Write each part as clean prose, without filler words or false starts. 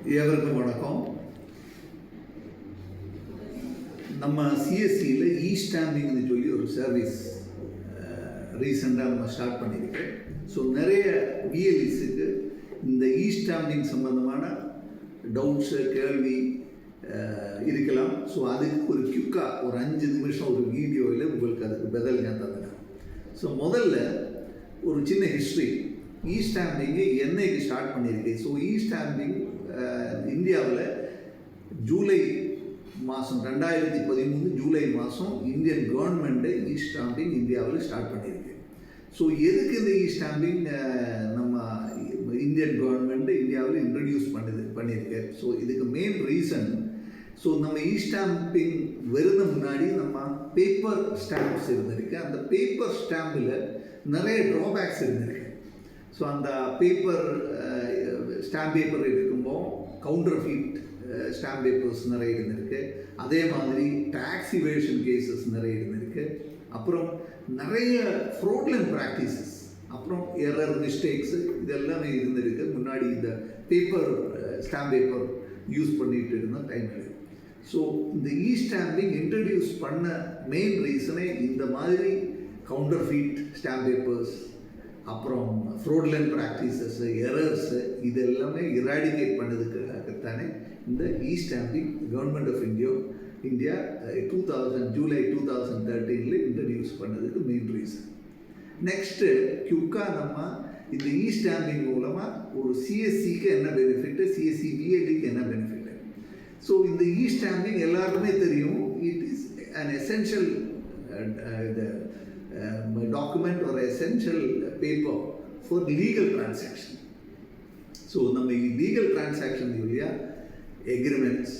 எவருக்கும் வணக்கம். நம்ம சிஎஸ்சியில் ஸ்டாம்பிங்னு சொல்லி ஒரு சர்வீஸ் ரீசெண்டாக நம்ம ஸ்டார்ட் பண்ணியிருக்கேன். ஸோ நிறைய விஎல்இஸுக்கு இந்த ஸ்டாம்பிங் சம்பந்தமான டவுட்ஸு கேள்வி இருக்கலாம். ஸோ அதுக்கு ஒரு குயிக்காக ஒரு 5 நிமிஷம் ஒரு வீடியோவில் உங்களுக்கு அதுக்கு பதில் நான் தந்துடுறேன். ஸோ முதல்ல ஒரு சின்ன ஹிஸ்ட்ரி. ஸ்டாம்பிங்கு என்னைக்கு ஸ்டார்ட் பண்ணியிருக்கேன். ஸோ ஸ்டாம்பிங் இந்தியாவில் ஜூலை மாதம் 2013 ஜூலை மாதம் இந்தியன் கவர்மெண்ட்டு ஸ்டாம்பிங் இந்தியாவில் ஸ்டார்ட் பண்ணியிருக்கு. ஸோ எதுக்கு இந்த ஸ்டாம்பிங் நம்ம இந்தியன் கவர்மெண்ட்டு இந்தியாவில் இன்ட்ரடியூஸ் பண்ணியிருக்கு. ஸோ இதுக்கு மெயின் ரீசன், ஸோ நம்ம ஸ்டாம்பிங் வருது முன்னாடி நம்ம பேப்பர் ஸ்டாம்ப்ஸ் இருந்திருக்கு. அந்த பேப்பர் ஸ்டாம்பில் நிறைய ட்ராபேக்ஸ் இருந்திருக்கு. ஸோ அந்த பேப்பர் ஸ்டாம்ப் பேப்பர் இருக்கும்போது கவுண்டர்ஃபீட் ஸ்டாம்ப் பேப்பர்ஸ் நிறைய இருந்திருக்கு. அதே மாதிரி டாக்ஸ் இவேஷன் கேசஸ் நிறைய இருந்திருக்கு. அப்புறம் நிறைய ஃப்ராட்லண்ட் ப்ராக்டிசஸ், அப்புறம் எரர் மிஸ்டேக்ஸு இதெல்லாமே இருந்திருக்கு முன்னாடி இந்த பேப்பர் ஸ்டாம்ப் பேப்பர் யூஸ் பண்ணிகிட்டு இருந்த டைமில். ஸோ இந்த ஸ்டாம்பிங் இன்ட்ரடியூஸ் பண்ண மெயின் ரீசனே இந்த மாதிரி கவுண்டர்ஃபீட் ஸ்டாம்ப் பேப்பர்ஸ், அப்புறம் ஃப்ராட்லண்ட் ப்ராக்டிசஸ்ஸு, எரர்ஸு இது எல்லாமே இராடிகேட் பண்ணதுக்காகத்தானே இந்த stamping government of India July 2013 introduce பண்ணதுக்கு மெயின் ரீசன். நெக்ஸ்ட்டு குயிக்காக நம்ம இந்த ஸ்டாம்பிங் மூலமாக ஒரு சிஎஸ்சிக்கு என்ன பெனிஃபிட்டு, சிஎஸ்சி பிஎல்டிக்கு என்ன பெனிஃபிட்டு. ஸோ இந்த ஸ்டாம்பிங் எல்லாருக்குமே தெரியும். It is an essential document or essential paper for legal transaction. So நம்ம legal transaction இல்லையா, agreements,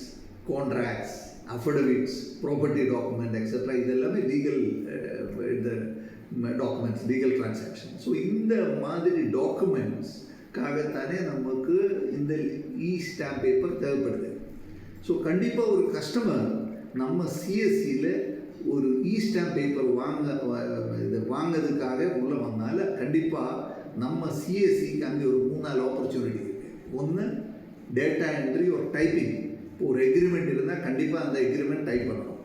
contracts, affidavits, property document etc. இதெல்லாமே legal documents, legal transaction. So இந்த மாதிரி டாக்குமெண்ட்ஸ்க்காகத்தானே நமக்கு இந்த ஸ்டாம்ப் பேப்பர் தேவைப்படுது. ஸோ கண்டிப்பாக ஒரு கஸ்டமர் நம்ம சிஎஸ்சியில் ஒரு ஸ்டாம்ப் பேப்பர் வாங்கிறதுக்காக உள்ளே வந்தால் கண்டிப்பாக நம்ம சிஎஸ்சிக்கு அங்கே ஒரு 3-4 ஆப்பர்ச்சுனிட்டி இருக்குது. ஒன்று டேட்டா என்ட்ரி ஒரு டைப்பிங். இப்போ ஒரு எக்ரிமெண்ட் இருந்தால் கண்டிப்பாக அந்த எக்ரிமெண்ட் டைப் பண்ணணும்.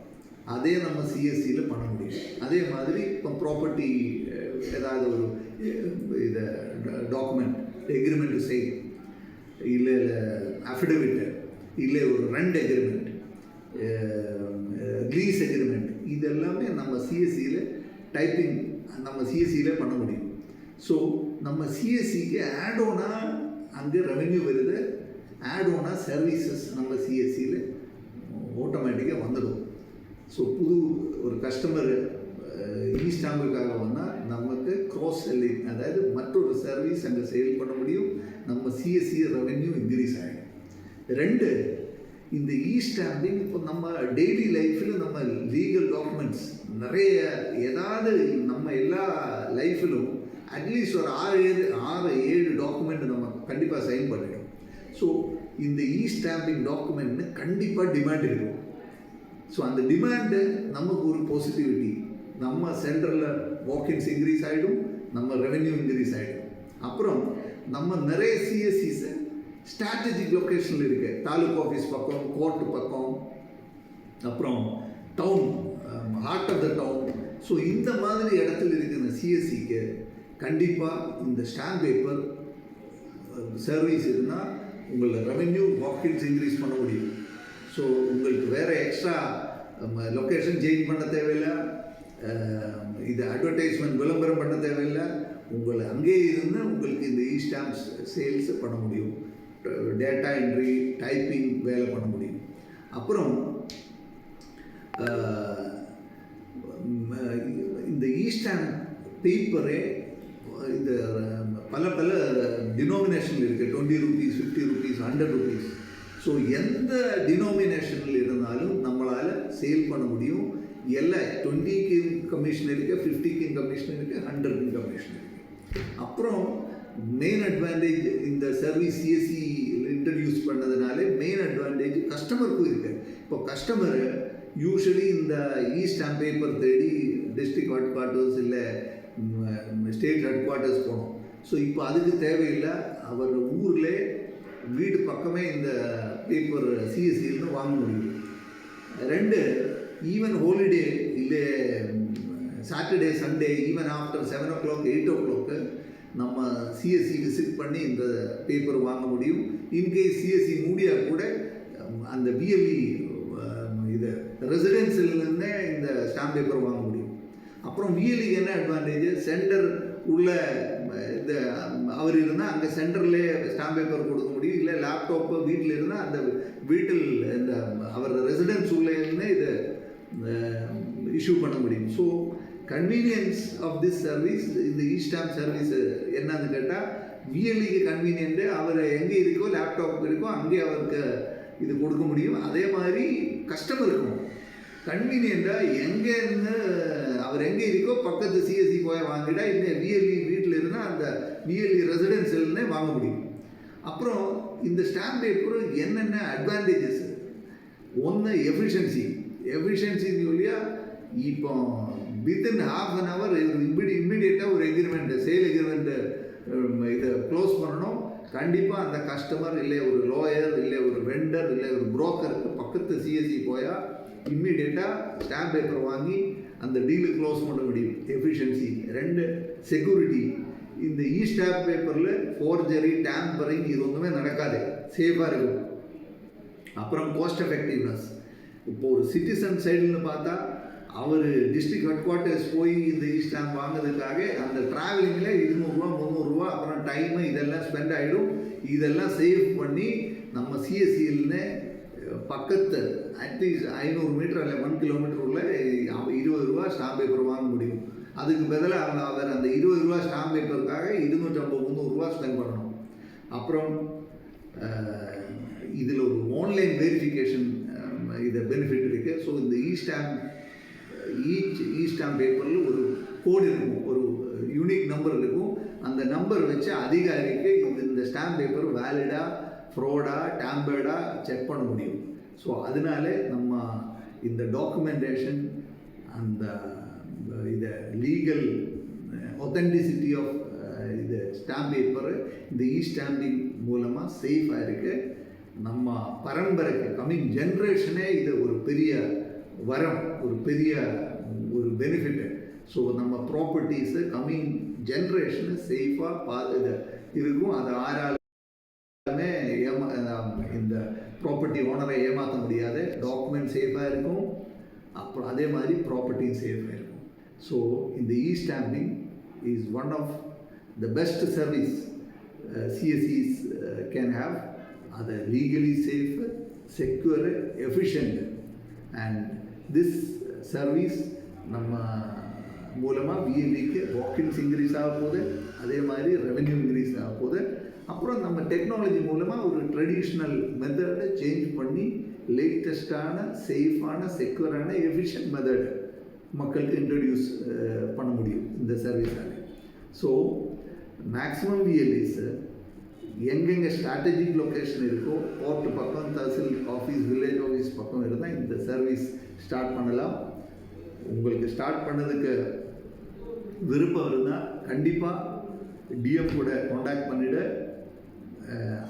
அதே நம்ம சிஎஸ்சியில் பண்ண முடியும். அதே மாதிரி இப்போ ப்ராப்பர்ட்டி ஏதாவது ஒரு இதை டாக்குமெண்ட் எக்ரிமெண்ட் செய்யும், இல்லை அஃபிடவிட்டு, இல்லை ஒரு ரெண்ட் எக்ரிமெண்ட், லீஸ் எக்ரிமெண்ட், இதெல்லாமே நம்ம சிஎஸ்சியில் டைப்பிங் நம்ம சிஎஸ்சியில் பண்ண முடியும். ஸோ நம்ம சிஎஸ்சிக்கு ஆடோனாக அங்கே ரெவென்யூ வருது, ஆடோனாக சர்வீசஸ் நம்ம சிஎஸ்சியில் ஆட்டோமேட்டிக்காக வந்துடும். ஸோ புது ஒரு கஸ்டமர் ஸ்டாம்புக்காக வந்தால் நமக்கு க்ராஸ் செல்லிங், அதாவது மற்றொரு சர்வீஸ் அங்கே சேல் பண்ண முடியும். நம்ம சிஎஸ்சி ரெவென்யூ இன்க்ரீஸ் ஆகிடும். 2, இந்த ஸ்டாம்பிங் இப்போ நம்ம டெய்லி லைஃப்பில் நம்ம லீகல் டாக்குமெண்ட்ஸ் நிறைய ஏதாவது நம்ம எல்லா லைஃப்பிலும் அட்லீஸ்ட் ஒரு 6-7 டாக்குமெண்ட் நம்ம கண்டிப்பாக சைன் பண்ணிடும். ஸோ இந்த ஸ்டாம்பிங் டாக்குமெண்ட்னு கண்டிப்பாக டிமாண்ட் இருக்கும். ஸோ அந்த டிமாண்டு நமக்கு ஒரு பாசிட்டிவிட்டி, நம்ம சென்டரில் வாக்கின்ஸ் இன்க்ரீஸ் ஆகிடும், நம்ம ரெவென்யூ இன்க்ரீஸ் ஆகிடும். அப்புறம் நம்ம நிறைய சிஎஸ்சிஸை ஸ்ட்ராட்டஜிக் லொக்கேஷனில் இருக்குது. தாலுக் ஆஃபீஸ் பக்கம், கோர்ட்டு பக்கம், அப்புறம் town, heart of the town. So இந்த மாதிரி இடத்துல இருக்கிற சிஎஸ்சிக்கு கண்டிப்பாக இந்த ஸ்டாம்ப் பேப்பர் சர்வீஸ் இருந்தால் உங்களை ரெவென்யூ வாக்கின்ஸ் இன்க்ரீஸ் பண்ண முடியும். ஸோ உங்களுக்கு வேறு எக்ஸ்ட்ரா லொக்கேஷன் சேஞ்ச் பண்ண தேவையில்லை, இது அட்வர்டைஸ்மெண்ட் விளம்பரம் பண்ண தேவையில்லை. உங்களை அங்கேயே இருந்து உங்களுக்கு இந்த ஸ்டாம்ப்ஸ் சேல்ஸ் பண்ண முடியும், டேட்டா என்ட்ரி டைப்பிங் வேலை பண்ண முடியும். அப்புறம் இந்த ஸ்டாம்ப் பேப்பரே இந்த பல டினோமினேஷனில் இருக்குது. 20 ரூபீஸ், 50 ரூபீஸ், 100 ரூபீஸ். ஸோ எந்த டினோமினேஷனில் இருந்தாலும் நம்மளால் சேல் பண்ண முடியும். எல்லாம் 20க்கு கமிஷன் இருக்குது, 50க்கு கமிஷன் இருக்குது, 100க்கு கமிஷன் இருக்குது. அப்புறம் மெயின் அட்வான்டேஜ் இந்த சர்வீஸ் சிஎஸ்சி இன்ட்ரடியூஸ் பண்ணதுனாலே மெயின் அட்வான்டேஜ் கஸ்டமருக்கும் இருக்குது. இப்போ கஸ்டமரு யூஸ்வலி இந்த ஸ்டாம்ப் பேப்பர் தேடி டிஸ்ட்ரிக்ட் ஹெட் குவார்ட்டர்ஸ் இல்லை ஸ்டேட் ஹெட் குவார்ட்டர்ஸ் போகணும். ஸோ இப்போ அதுக்கு தேவையில்லை, அவர் ஊரில் வீடு பக்கமே இந்த பேப்பர் சிஎஸ்சியில்னு வாங்க முடியும். 2, ஈவன் ஹாலிடே இல்லை Saturday Sunday even after 7 o'clock 8 o'clock நம்ம சிஎஸ்சி விசிட் பண்ணி இந்த பேப்பர் வாங்க முடியும். இன்கேஸ் சிஎஸ்சி மூடியா கூட அந்த பிஎல்இ இது ரெசிடென்சியல்னே இந்த ஸ்டாம்ப் பேப்பர் வாங்க முடியும். அப்புறம் பிஎல்இக்கு என்ன அட்வான்டேஜ், சென்டர் உள்ள இந்த அவர் இருந்தால் அங்கே சென்டர்லேயே ஸ்டாம்ப் பேப்பர் கொடுக்க முடியும். இல்லை லேப்டாப்பு வீட்டில் இருந்தால் அந்த வீட்டில் இந்த அவர் ரெசிடென்ஸ் உள்ளே இதை இஷ்யூ பண்ண முடியும். So convenience of this service, இந்த இ-ஸ்டாம்ப் சர்வீஸ் என்னன்னு கேட்டால் விஎல்இக்கு கன்வீனியன்ட்டு, அவர் எங்கே இருக்கோ லேப்டாப் இருக்கோ அங்கே அவருக்கு இது கொடுக்க முடியும். அதே மாதிரி கஸ்டமருக்கும் கன்வீனியண்ட்டாக எங்கேருந்து அவர் எங்கே இருக்கோ பக்கத்து சிஎஸ்சி போய் வாங்கிட்டா இந்த விஎல்இ வீட்டில் இருந்தால் அந்த விஎல்இ ரெசிடென்சியல்னே வாங்க முடியும். அப்புறம் இந்த ஸ்டாம்ப் பேப்பர் என்னென்ன அட்வான்டேஜஸ், ஒன்று எஃபிஷியன்சி சொல்லியா இப்போ வித்தின் ½ an hour இம்மிடியேட்டாக ஒரு எக்ரிமெண்ட்டு சேல் எக்ரிமெண்ட்டு இதை க்ளோஸ் பண்ணணும். கண்டிப்பாக அந்த கஸ்டமர் இல்லை ஒரு லாயர் இல்லை ஒரு வெண்டர் இல்லை ஒரு புரோக்கருக்கு பக்கத்து சிஎஸ்சி போயா இம்மிடியேட்டாக ஸ்டாம்ப் பேப்பர் வாங்கி அந்த டீலு க்ளோஸ் பண்ண முடியும். எஃபிஷியன்சி. 2, செக்யூரிட்டி. இந்த இ-ஸ்டாம்ப் பேப்பரில் ஃபோர்ஜரி டேம்பரிங் இது ஒன்றுமே நடக்காது, சேஃபாக இருக்கும். அப்புறம் காஸ்ட் எஃபெக்டிவ்னஸ். இப்போ ஒரு சிட்டிசன் சைடுன்னு பார்த்தா அவர் டிஸ்ட்ரிக்ட் ஹெட் குவார்ட்டர்ஸ் போய் இந்த இ-ஸ்டாம்ப் வாங்குறதுக்காக அந்த ட்ராவலிங்கில் 200 ரூபா 300 ரூபா அப்புறம் டைமு இதெல்லாம் ஸ்பெண்ட் ஆகிடும். இதெல்லாம் சேவ் பண்ணி நம்ம சிஎஸ்சியில்னு பக்கத்து அட்லீஸ்ட் 500 மீட்டர் இல்லை 1 கிலோமீட்டர் உள்ள 20 ரூபா ஸ்டாம்ப் பேப்பர் வாங்க முடியும். அதுக்கு பதிலாக அவர் அந்த 20 ரூபா ஸ்டாம்ப் பேப்பருக்காக 250-300 ரூபா ஸ்பெண்ட் பண்ணணும். அப்புறம் இதில் ஒரு ஆன்லைன் வெரிஃபிகேஷன் இதை பெனிஃபிட் இருக்குது. ஸோ இந்த இ-ஸ்டாம்ப் பேப்பரில் ஒரு கோடு இருக்கும், ஒரு யூனிக் நம்பர் இருக்கும். அந்த நம்பர் வச்சு அதிகாரிக்கு இந்த ஸ்டாம்ப் பேப்பர் வேலிடா ஃப்ராடா டேம்பர்டா செக் பண்ண முடியும். ஸோ அதனால நம்ம இந்த டாக்குமெண்டேஷன் அந்த இதை லீகல் ஒத்தென்டிசிட்டி ஆஃப் இது ஸ்டாம்ப் பேப்பர் இந்த இ-ஸ்டாம்பிங் மூலமாக சேஃபாக இருக்குது. நம்ம பரம்பரைக்கு கம்மிங் ஜென்ரேஷனே இது ஒரு பெரிய வரம், ஒரு பெரிய ஒரு பெனிஃபிட்டு. ஸோ நம்ம ப்ராப்பர்ட்டிஸு கம்மிங் ஜென்ரேஷனு சேஃபாக பார்த்து இருக்கும். அது ஆறாலுமே இந்த ப்ராப்பர்ட்டி ஓனரை ஏமாற்ற முடியாது. டாக்குமெண்ட் சேஃபாக இருக்கும், அப்புறம் அதே மாதிரி ப்ராப்பர்ட்டியும் சேஃபாக இருக்கும். ஸோ இந்த e stamping is one of the best service சிஎஸ்சிஸ் கேன் ஹாவ். அது legally safe, secure, efficient. And this service நம்ம மூலமாக விஎல்இக்கு வாக்கின்ஸ் இன்க்ரீஸ் ஆக போகுது, அதே மாதிரி ரெவென்யூ இன்க்ரீஸ் ஆக போகுது. அப்புறம் நம்ம டெக்னாலஜி மூலமாக ஒரு ட்ரெடிஷ்னல் மெத்தடை சேஞ்ச் பண்ணி லேட்டஸ்டான சேஃபான செக்யூரான எஃபிஷியன்ட் மெத்தட் மக்களுக்கு இன்ட்ரடியூஸ் பண்ண முடியும் இந்த சர்வீஸால். ஸோ மேக்ஸிமம் விஎல்இஸ் எங்கெங்கே ஸ்ட்ராட்டஜிக் லொக்கேஷன் இருக்கோ, போர்ட் பக்கம், தஹசில் ஆஃபீஸ், வில்லேஜ் ஆஃபீஸ் பக்கம் இருந்தால் இந்த சர்வீஸ் ஸ்டார்ட் பண்ணலாம். உங்களுக்கு ஸ்டார்ட் பண்ணதுக்கு விருப்பம் இருந்தால் கண்டிப்பாக டிஎம் கூட காண்டாக்ட் பண்ணிவிட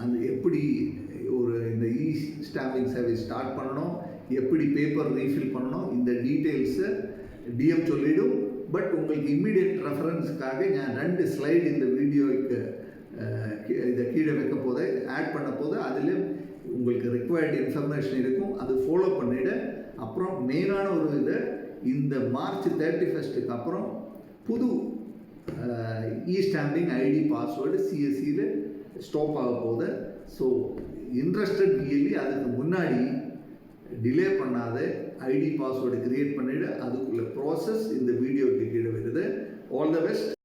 அந்த எப்படி ஒரு இந்த இ-ஸ்டாம்பிங் சர்வீஸ் ஸ்டார்ட் பண்ணணும், எப்படி பேப்பர் ரீஃபில் பண்ணணும், இந்த டீட்டெயில்ஸை டிஎம் சொல்லிவிடும். பட் உங்களுக்கு இம்மிடியட் ரெஃபரன்ஸுக்காக நான் 2 ஸ்லைடு இந்த வீடியோவுக்கு இதை கீழே வைக்க போது ஆட் பண்ண போது அதில் உங்களுக்கு ரிக்வயர்டு இன்ஃபர்மேஷன் இருக்கும், அது ஃபாலோ பண்ணிவிட. அப்புறம் மெயினான ஒரு இதை இந்த மார்ச் 31 அப்புறம் புது இ-ஸ்டாம்பிங் ஐடி பாஸ்வேர்டு சிஎஸ்சியில் ஸ்டாப் ஆக போகுது. ஸோ இன்ட்ரெஸ்டட் விஎல்இ அதுக்கு முன்னாடி டிலே பண்ணாத ஐடி பாஸ்வேர்டு க்ரியேட் பண்ணிவிட. அதுக்குள்ள ப்ராசஸ் இந்த வீடியோக்கு கீழே வருது. All the best.